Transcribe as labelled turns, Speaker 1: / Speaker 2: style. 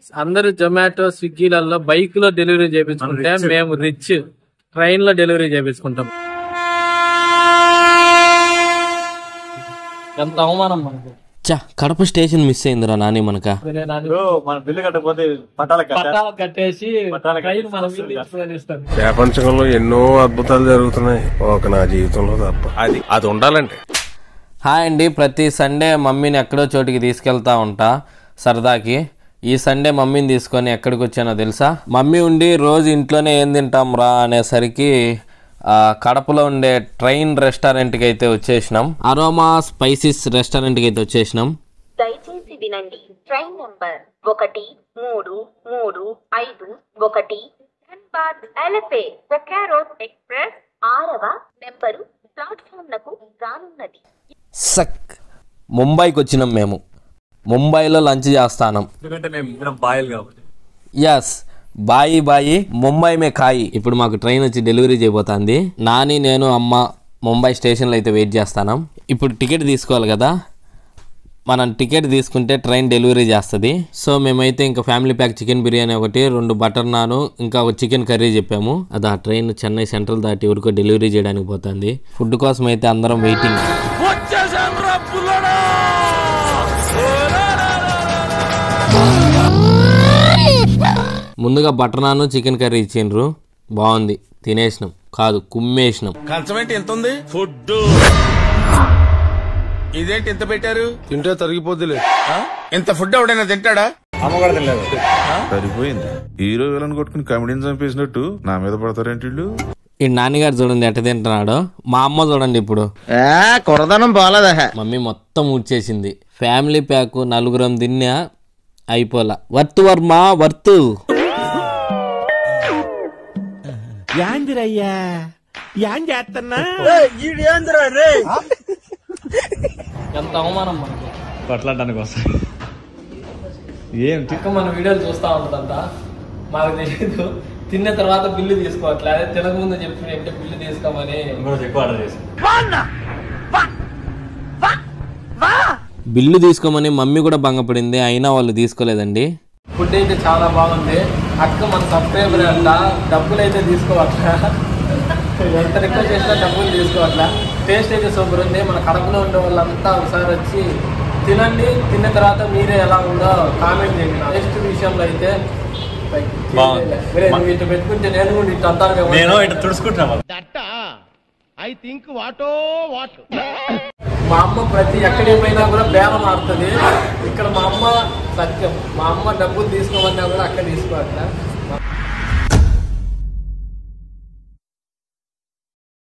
Speaker 1: అందరూ జొమాటో స్విగ్గీలలో బైక్ లో డెలివరీ చేయించుకుంటే మేము రిచ్ ట్రైన్ లో డెలివరీ చేయించుకుంటాం. ఎంత అవమానం మనకు.
Speaker 2: కడప స్టేషన్ మిస్ అయిందిరా నాని. మనక
Speaker 1: కట్టేసి
Speaker 3: ప్రపంచంలో ఎన్నో అద్భుతాలు జరుగుతున్నాయి, ఒక నా జీవితంలో తప్ప. అది ఉండాలంటే.
Speaker 2: హాయ్ అండి, ప్రతి సండే మమ్మీని ఎక్కడో చోటికి తీసుకెళ్తా ఉంటా సరదాకి. ఈ సండే మమ్మీని తీసుకొని ఎక్కడికి వచ్చానో తెలుసా? మమ్మీ ఉండి రోజు ఇంట్లోనే ఏం తింటాం రా అనేసరికి కడపలో ఉండే ట్రైన్ రెస్టారెంట్కి అయితే వచ్చేసినాం. అరోమా స్పైసెస్ రెస్టారెంట్కి అయితే వచ్చేసినాం.
Speaker 4: దయచేసి వినండి, train number 1335 Dhanbad Alleppey Bokaro express 6వ నెంబరు ప్లాట్ఫామ్ లకు రానున్నది.
Speaker 2: ముంబైకి వచ్చినాం మేము. ముంబైలో లంచ్ చేస్తాను. ఎస్, బాయి ముంబై మే కాయి. ఇప్పుడు మాకు ట్రైన్ వచ్చి డెలివరీ చేయబోతుంది. నాని, నేను, అమ్మ ముంబై స్టేషన్లో అయితే వెయిట్ చేస్తాను. ఇప్పుడు టికెట్ తీసుకోవాలి కదా, మనం టికెట్ తీసుకుంటే ట్రైన్ డెలివరీ చేస్తుంది. సో మేమైతే ఇంకా ఫ్యామిలీ ప్యాక్ చికెన్ బిర్యానీ ఒకటి, 2 బటర్ నాను, ఇంకా ఒక చికెన్ కర్రీ చెప్పాము. అది ఆ ట్రైన్ చెన్నై సెంట్రల్ దాటి ఊరికో డెలివరీ చేయడానికి పోతుంది. ఫుడ్ కోసం అయితే అందరం వెయిటింగ్. ముందుగా బటర్ నాను చికెన్ కర్రీ ఇచ్చిండ్రు, బాగుంది. తినేసినాం కాదు, కుమ్మేసినాం.
Speaker 5: కంచమేంటి ఎంత ఉంది? ఫుడ్ ఇదేంటి ఎంత పెట్టారు?
Speaker 3: తింటే తరిగిపోద్దిలే.
Speaker 5: ఇంత ఫుడ్ ఎవడైనా తింటాడా?
Speaker 6: సరిపోయింది. హీరో విలన్ కొట్టుకుని కమెడీని చంపేసినట్టు నా మీద పడతారేంటి వీళ్ళు?
Speaker 2: ఈ నాన్నగారు చూడండి ఎట్ట తింటున్నాడో. మా అమ్మ చూడండి ఇప్పుడు
Speaker 7: కొరదనం బాలేదా.
Speaker 2: మమ్మీ మొత్తం ఊడ్చేసింది. ఫ్యామిలీ ప్యాక్ 4 తిన్నా అయిపోలా. Worth Varma worth.
Speaker 8: యాందిరయ్యా యాం చేస్తున్నా?
Speaker 1: ఎంత అవమానం మనకు.
Speaker 8: కొట్లాడడానికి కోసం ఏంటి
Speaker 1: మన వీడియోలు చూస్తా ఉంటుందంట, మాకు తెలియదు. తిన్న తర్వాత బిల్లు తీసుకోవట్లే, అదే తినక ముందు చెప్పి అంటే బిల్లు తీసుకోమని
Speaker 8: ఎక్కువ ఆర్డర్ చేసి
Speaker 2: బిల్లు తీసుకోమని మమ్మీ కూడా భంగపడింది, అయినా వాళ్ళు తీసుకోలేదండి.
Speaker 1: ఫుడ్ అయితే చాలా బాగుంది. అక్క మన సబ్స్క్రైబర్ అంట, డబ్బులు అయితే తీసుకోవట్లా. ఎంత రిక్వెస్ట్ చేసినా డబ్బులు తీసుకోవట్లా. టేస్ట్ అయితే సూపర్ ఉంది. మన కడపలో ఉండే వాళ్ళంతా ఒకసారి వచ్చి తినండి, తిన్న తర్వాత మీరే ఎలా ఉందో కామెంట్ చేయండి. టేస్ట్ విషయంలో అయితే ఇటు పెట్టుకుంటే నేను కూడా ఇటు అంతా
Speaker 8: తుడుచుకుంటున్నా.
Speaker 1: మా అమ్మ ప్రతి ఎక్కడికి పోయినా కూడా బేరం ఆడుతుంది. ఇక్కడ మా అమ్మ సత్యం, మా అమ్మ డబ్బులు తీసుకోమన్నా కూడా అక్కడ తీసుకోవట్లే.